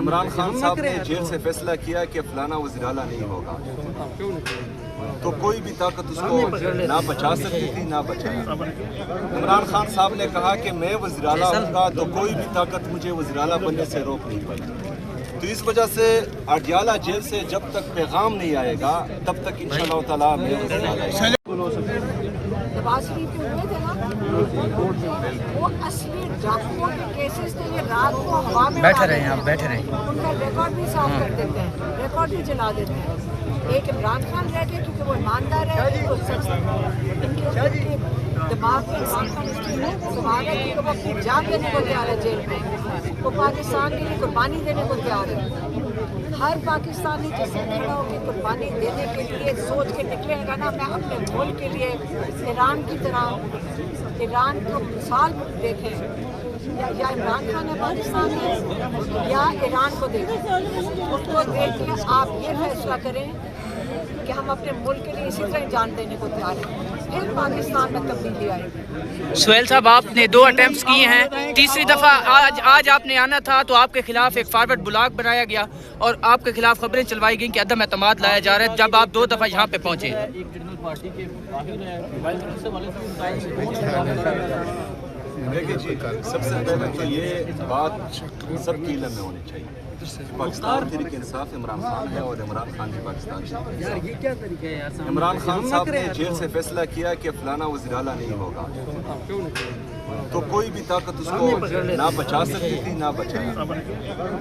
عمران خان صاحب نے جیل سے فیصلہ کیا کہ فلانا وزیر اعلیٰ نہیں ہوگا، تو کوئی بھی طاقت اس کو نہ بچا سکتی تھی نہ بچایا۔ عمران خان صاحب نے کہا کہ میں وزیر اعلیٰ ہوں گا تو کوئی بھی طاقت مجھے وزیر اعلیٰ بننے سے روک نہیں پائی۔ تو اس وجہ سے اڈیالہ جیل سے جب تک پیغام نہیں آئے گا تب تک انشاءاللہ تعالیٰ میں وزیر اعلیٰ نواز شریف کے ہوئے تھے نا، وہ اصلی ڈاکوؤں کے کیسز تھے، یہ رات کو ہوا میں بیٹھے رہے ہیں آپ بیٹھے رہے ہیں، ان کا ریکارڈ بھی صاف کر دیتے ہیں، ریکارڈ بھی جلا دیتے ہیں۔ ایک عمران خان رہ گئے کیونکہ وہ ایماندار ہے، وہ سچ ان کے دماغ میں عمران خان اس کی سوال ہے کہ وہ اپنی جان دینے کو تیار ہے جیل میں، وہ پاکستان کے لیے قربانی دینے کو تیار ہے۔ ہر پاکستانی جس سے کھڑا ہو کے قربانی دینے کے لیے سوچ کے نکلے گا نا، میں اپنے ملک کے لیے ایران کی طرح، ایران کو مثال دیکھیں، یا عمران خان ہے پاکستان ہے یا ایران کو دیکھیں، اس کو دیکھ کے آپ یہ فیصلہ کریں کہ ہم اپنے ملک کے لیے اسی طرح جان دینے کو تیار ہیں، پھر پاکستان میں تبدیلی آئے گی۔ سہیل صاحب آپ نے 2 اٹیمپٹس کیے ہیں، تیسری دفعہ آج آپ نے آنا تھا تو آپ کے خلاف ایک فارورڈ بلاگ بنایا گیا اور آپ کے خلاف خبریں چلوائی گئیں کہ عدم اعتماد لایا جا رہا ہے جب آپ 2 دفعہ یہاں پہ پہنچے۔ دیکھیں جی، سب سے پہلے تو یہ بات سب کی علم میں ہونی چاہیے، پاکستان تحریک انصاف عمران خان ہے اور عمران خان بھی پاکستان۔ عمران خان صاحب نے جیل سے فیصلہ کیا کہ فلانا وزیر اعلیٰ نہیں ہوگا، تو کوئی بھی طاقت اس کو نہ بچا سکتی تھی نہ بچایا۔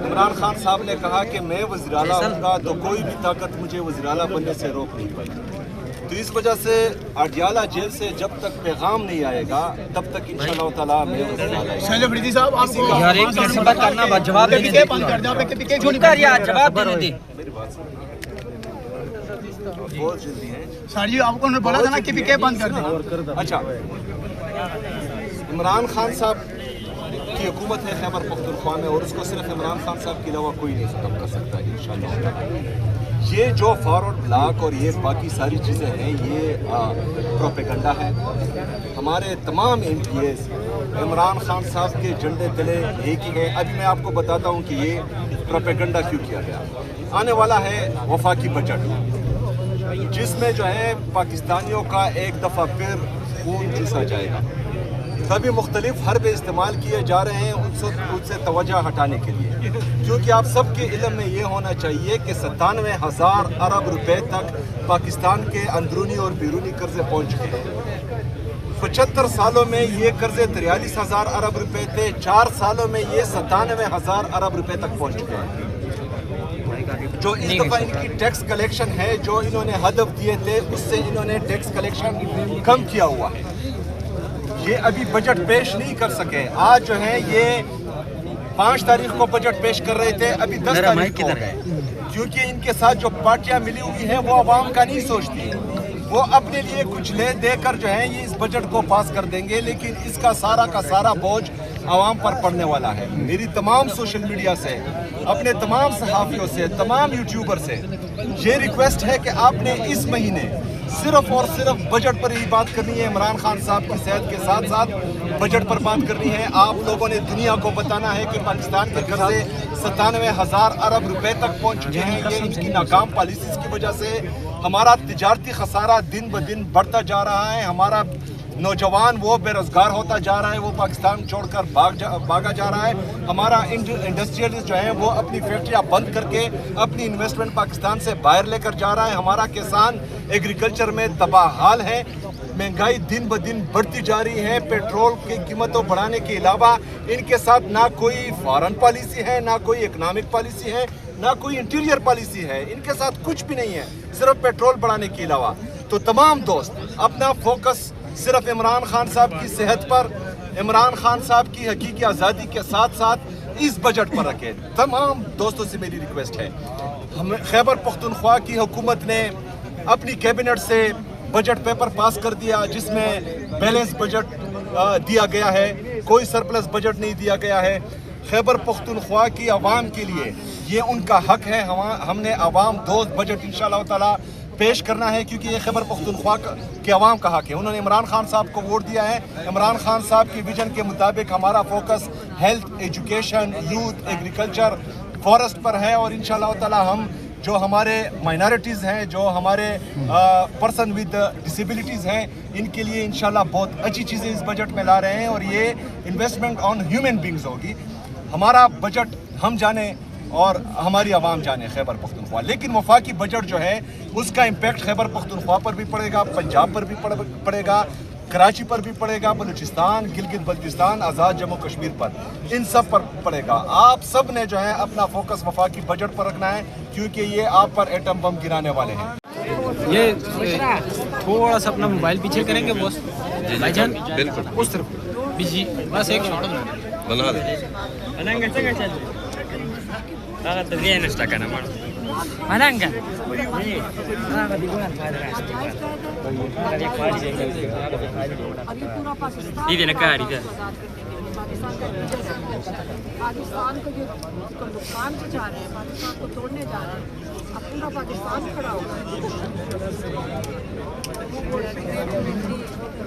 عمران خان صاحب نے کہا کہ میں وزیر اعلیٰ ہوں گا تو کوئی بھی طاقت مجھے وزیر اعلیٰ بننے سے روک نہیں پائی۔ تو اس وجہ سے اڈیالہ جیل سے جب تک پیغام نہیں آئے گا تب تک انشاءاللہ تعالیٰ میں وزیر اعلیٰ یار ایک منٹ سے بات کرنا، بات جواب دینے دیں، چپ کر یار، جواب دینے دیں۔ میری بات بہت جلدی ہیں سر جی، آپ کو انہوں نے بولا تھا نا کہ PK بند کر دیں۔ اچھا، عمران خان صاحب کی حکومت ہے خیبر پختونخوا میں اور اس کو صرف عمران خان صاحب کے علاوہ کوئی نہیں ختم کر سکتا انشاءاللہ۔ یہ جو فارورڈ بلاک اور یہ باقی ساری چیزیں ہیں یہ پروپیگنڈا ہے۔ ہمارے تمام MPs عمران خان صاحب کے جھنڈے تلے ایک ہی ہے۔ ابھی میں آپ کو بتاتا ہوں کہ یہ پروپیگنڈا کیوں کیا گیا۔ آنے والا ہے وفاقی بجٹ، جس میں جو ہے پاکستانیوں کا ایک دفعہ پھر خون چوسا جائے گا۔ تبھی مختلف حربے استعمال کیے جا رہے ہیں ان سے توجہ ہٹانے کے لیے، کیونکہ آپ سب کے علم میں یہ ہونا چاہیے کہ 97,000 ارب روپے تک پاکستان کے اندرونی اور بیرونی قرضے پہنچ چکے ہیں۔ 75 سالوں میں یہ قرضے 43,000 ارب روپے تھے، 4 سالوں میں یہ 97,000 ارب روپے تک پہنچ چکے ہیں۔ جو اس دفعہ ان کی ٹیکس کلیکشن ہے، جو انہوں نے ہدف دیے تھے اس سے انہوں نے ٹیکس کلیکشن کم کیا ہوا ہے۔ یہ ابھی بجٹ پیش نہیں کر سکے۔ آج جو ہے یہ 5 تاریخ کو بجٹ پیش کر رہے تھے، ابھی 10 تاریخ کو ہو گئے، کیونکہ ان کے ساتھ جو پارٹیاں ملی ہوئی ہیں وہ عوام کا نہیں سوچتی، وہ اپنے لیے کچھ لے دے کر جو ہے یہ اس بجٹ کو پاس کر دیں گے، لیکن اس کا سارا بوجھ عوام پر پڑنے والا ہے۔ میری تمام سوشل میڈیا سے، اپنے تمام صحافیوں سے، تمام یوٹیوبر سے یہ ریکویسٹ ہے کہ آپ نے اس مہینے صرف اور صرف بجٹ پر ہی بات کرنی ہے۔ عمران خان صاحب کی صحت کے ساتھ ساتھ بجٹ پر بات کرنی ہے۔ آپ لوگوں نے دنیا کو بتانا ہے کہ پاکستان کے قرضے 97,000 ارب روپے تک پہنچ چکے ہیں۔ یہ ان کی ناکام پالیسیز کی وجہ سے ہمارا تجارتی خسارہ دن بدن بڑھتا جا رہا ہے۔ ہمارا نوجوان وہ بے روزگار ہوتا جا رہا ہے، وہ پاکستان چھوڑ کر بھاگا جا رہا ہے۔ ہمارا انڈسٹریلسٹ جو ہیں وہ اپنی فیکٹریاں بند کر کے اپنی انویسٹمنٹ پاکستان سے باہر لے کر جا رہا ہے۔ ہمارا کسان ایگریکلچر میں تباہ حال ہے۔ مہنگائی دن بدن بڑھتی جا رہی ہے۔ پیٹرول کی قیمتوں بڑھانے کے علاوہ ان کے ساتھ نہ کوئی فارن پالیسی ہے، نہ کوئی اکنامک پالیسی ہے، نہ کوئی انٹیریئر پالیسی ہے۔ ان کے ساتھ کچھ بھی نہیں ہے صرف پیٹرول بڑھانے کے علاوہ۔ تو تمام دوست اپنا فوکس صرف عمران خان صاحب کی صحت پر، عمران خان صاحب کی حقیقی آزادی کے ساتھ ساتھ اس بجٹ پر رکھیں۔ تمام دوستوں سے میری ریکویسٹ ہے۔ خیبر پختونخوا کی حکومت نے اپنی کیبنٹ سے بجٹ پیپر پاس کر دیا جس میں بیلنس بجٹ دیا گیا ہے، کوئی سرپلس بجٹ نہیں دیا گیا ہے۔ خیبر پختونخوا کی عوام کے لیے یہ ان کا حق ہے۔ ہم نے عوام دوست بجٹ انشاءاللہ تعالی پیش کرنا ہے، کیونکہ یہ خیبر پختونخوا کے عوام کا حق ہے۔ انہوں نے عمران خان صاحب کو ووٹ دیا ہے۔ عمران خان صاحب کی ویژن کے مطابق ہمارا focus health, education, youth, agriculture, forest पर है और इंशाल्लाह ताला हम जो हमारे माइनॉरिटीज़ हैं, जो हमारे पर्सन विद डिसेबिलिटीज़ हैं, इनके लिए इंशाल्लाह बहुत अच्छी चीज़ें इस बजट में ला रहे हैं और ये इन्वेस्टमेंट ऑन ह्यूमन बींग्स होगी। हमारा बजट हम जाने और हमारी आवाम जाने खैबर पख्तूनख्वा, लेकिन वफाकी बजट जो है उसका इम्पैक्ट खैबर पख्तूनख्वा पर भी पड़ेगा, पंजाब पर भी पड़ेगा, कराची पर भी पड़ेगा, बलूचिस्तान, गिलगित बल्तिस्तान, आज़ाद जम्मू कश्मीर पर, इन सब पर पड़ेगा। आप सब ने जो है अपना फोकस वफाकी बजट पर रखना है क्योंकि ये आप पर एटम बम गिराने वाले हैं। ये थोड़ा सा अपना मोबाइल पीछे करेंगे बॉस भाईजान, बिल्कुल उस तरफ बिजी, बस एक शॉट बना दे पाकिस्तान को जो नुकसान पहुंचा रहे हैं, पाकिस्तान को तोड़ने जा रहे हैं, अब पूरा पाकिस्तान खड़ा होगा।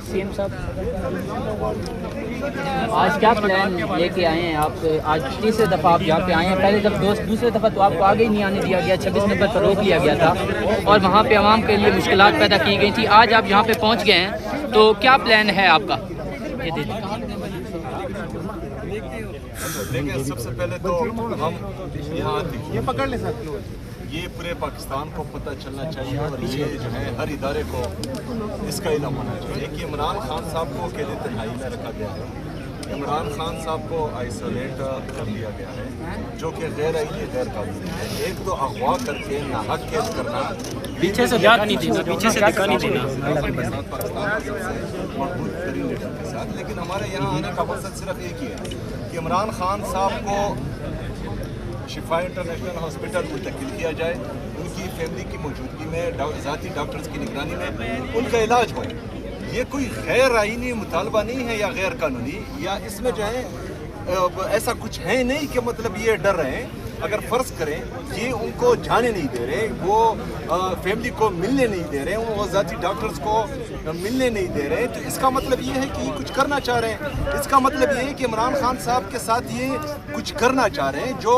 सीएम साहब आज क्या प्लान लेके आए हैं आप? आज तीसरे दफ़ा आप यहाँ पे आए हैं, पहले जब दूसरे दफ़ा तो आपको आगे ही नहीं आने दिया गया, 26 नंबर पर रोक लिया गया था और वहाँ पे आवाम के लिए मुश्किलात पैदा की गई थी। आज आप यहाँ पे पहुँच गए हैं, तो क्या प्लान है आपका? ये देखिए, सबसे पहले तो हम यहाँ ये पकड़ ले सकते हो, ये पूरे पाकिस्तान को पता चलना चाहिए और ये जो है हर इदारे को इसका इल्म होना चाहिए कि इमरान खान साहब को कैद तन्हाई में रखा गया है, इमरान खान साहब को आइसोलेट कर लिया गया है, जो कि गैर आईनी गैर कानूनी है। एक तो अगवा करके नाहक कैद करना, पीछे से ध्यान नहीं देना, पीछे से दिखा नहीं देना मजबूत तरीन लीडर के साथ। लेकिन हमारे यहाँ आने का मकसद सिर्फ एक ही है कि इमरान खान साहब को शिफा इंटरनेशनल हॉस्पिटल मुंतकिल किया जाए, उनकी फैमिली की मौजूदगी में ज़ाती डॉक्टर्स की निगरानी में उनका इलाज हो। ये कोई गैर आईनी मुतालबा नहीं है या गैर कानूनी, या इसमें जो है ऐसा कुछ है नहीं कि मतलब ये डर रहे हैं। अगर फ़र्ज़ करें ये उनको जाने नहीं दे रहे, वो फैमिली को मिलने नहीं दे रहे, वो ज़ाती डॉक्टर्स को मिलने नहीं दे रहे, तो इसका मतलब ये है कि कुछ करना चाह रहे हैं। इसका मतलब ये है कि इमरान खान साहब के साथ ये कुछ करना चाह रहे हैं जो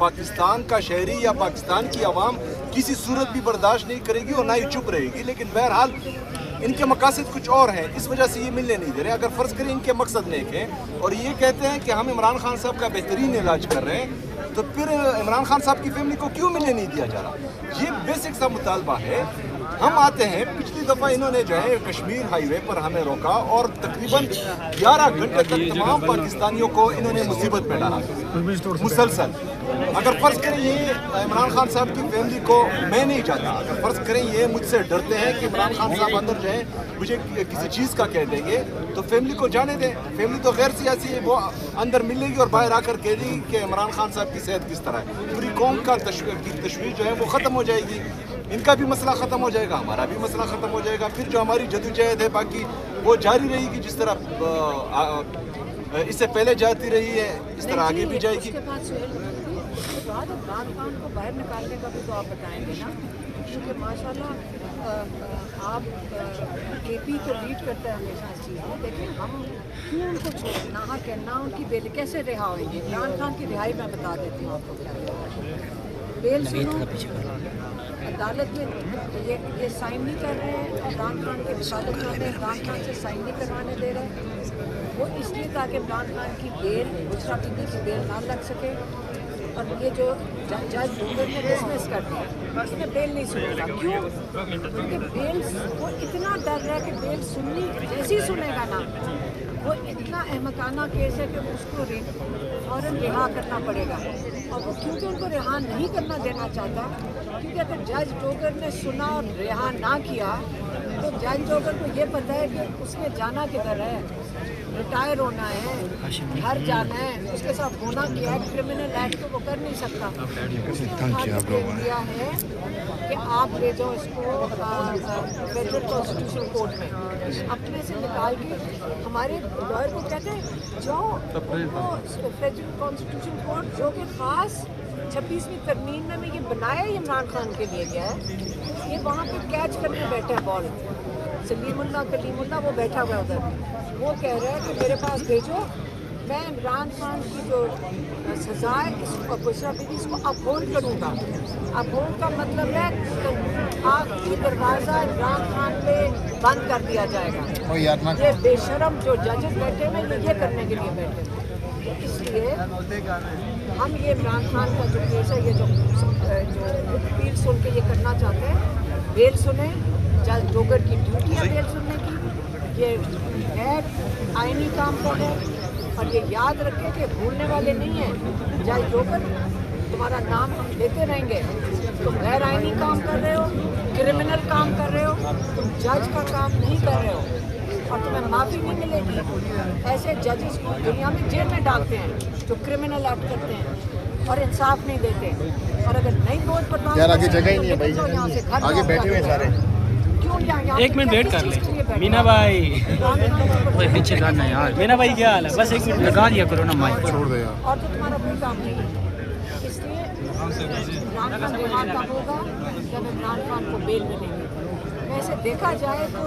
पाकिस्तान का शहरी या पाकिस्तान की आवाम किसी सूरत भी बर्दाश्त नहीं करेगी और ना ही चुप रहेगी। लेकिन बहरहाल इनके मकासद कुछ और हैं, इस वजह से ये मिलने नहीं दे रहे। अगर फ़र्ज़ करें इनके मकसद नेक है और ये कहते हैं कि हम इमरान खान साहब का बेहतरीन इलाज कर रहे हैं, तो फिर इमरान खान साहब की फैमिली को क्यों मिलने नहीं दिया जा रहा? ये बेसिक सा मुतालबा है। हम आते हैं, पिछली दफ़ा इन्होंने जो है कश्मीर हाईवे पर हमें रोका और तकरीबन 11 घंटे तक तमाम पाकिस्तानियों को इन्होंने मुसीबत में डाला मुसलसल। अगर फ़र्ज़ करें ये इमरान खान साहब की फैमिली को, मैं नहीं चाहता, अगर फ़र्ज़ करें ये मुझसे डरते हैं कि इमरान खान साहब अंदर जो है मुझे किसी चीज़ का कह देंगे, तो फैमिली को जाने दें। फैमिली तो गैर सियासी है, वो अंदर मिलेगी और बाहर आकर कह देगी कि इमरान खान साहब की सेहत किस तरह है। पूरी कौम का तशवीश जो है वो ख़त्म हो जाएगी, इनका भी मसला ख़त्म हो जाएगा, हमारा भी मसला ख़त्म हो जाएगा। फिर जो हमारी जदोजहद है बाकी वो जारी रहेगी, जिस तरह इससे पहले जाती रही है, इस तरह आगे भी जाएगी। इमरान खान को बाहर निकालने का भी तो आप बताएंगे ना, क्योंकि माशाल्लाह आप केपी को लीड करता है हमेशा इस चीज़ में। लेकिन हम क्यों उनको छोड़ना है ना, उनकी बेल कैसे रिहा होंगे? इमरान खान की रिहाई मैं बता देती हूँ आपको क्या है। बेल सुनो, अदालत में ये साइन नहीं कर रहे हैं, इमरान खान के वकालत खाने इमरान खान से साइन नहीं करवाने दे रहे, वो इसलिए ताकि इमरान खान की बेल, बुशरा बीबी की बेल ना लग सके। और ये जो जज ने डिसमिस कर दिया, इसमें बेल नहीं सुनेगा। क्यों? क्योंकि बेल, वो इतना डर रहा है कि बेल सुननी, जैसे ही सुनेगा ना, वो इतना अहमकाना केस है कि उसको फ़ौरन रिहा करना पड़ेगा। और वो क्योंकि उनको रिहा नहीं करना देना चाहता, क्योंकि अगर जज डोगर ने सुना और रिहा ना किया तो जज डोगर को ये पता है कि उसने जाना किधर है, रिटायर होना है, घर जाना है, उसके साथ होना क्या है, क्रिमिनल एक्ट तो वो कर नहीं सकता। उसने दिया है कि आप ले जाओ इसको फेडरल कॉन्स्टिट्यूशन कोर्ट में, अपने से निकाल के हमारे लॉयर को कहते हैं जाओ फेडरल कॉन्स्टिट्यूशन कोर्ट, जो कि खास 26वीं तरमीम में ये बनाया ही इमरान खान के लिए गया है। ये वहाँ पे कैच करके बैठे हैं बॉल, कलीमुल्ला वो बैठा हुआ है उधर, वो कह रहा है कि मेरे पास भेजो, मैं इमरान खान की जो सजा है, इसको बुशरा बीबी इसको अपहोल्ड करूँगा। अपहोल्ड का मतलब है आखिरी दरवाज़ा इमरान खान पे बंद कर दिया जाएगा। ये बेशरम जो जजेस बैठे हैं ये करने के लिए बैठे हैं। तो इसलिए हम ये इमरान खान का जो केस है, ये जो अपील सुन के ये करना चाहते हैं, बेल सुने, जज डोगर की ड्यूटी है बेल सुनने की, ये गैर आईनी काम पर है। और ये याद रखें कि भूलने वाले नहीं हैं। जज डोगर तुम्हारा नाम हम लेते रहेंगे। तुम गैर आईनी काम कर रहे हो, क्रिमिनल काम कर रहे हो, तुम जज का काम नहीं कर रहे हो और तुम्हें माफ़ी नहीं मिलेगी। ऐसे जजेस को दुनिया में जेल में डालते हैं जो क्रिमिनल एक्ट करते हैं और इंसाफ नहीं देते। और अगर नहीं बोझ पड़ता यार आगे जगह ही नहीं है भाई, आगे बैठे हुए सारे। एक मिनट वेट कर ले मीना भाई। पीछे करना यार। मीना भाई क्या हाल है? बस एक मिनट लगा दिया करो ना माइक। छोड़ दे यार। और तो तुम्हारा कोई काम नहीं है। इसलिए इमरान खान रिमांड कब होगा जब इमरान खान को बेल मिलेगी। वैसे देखा जाए तो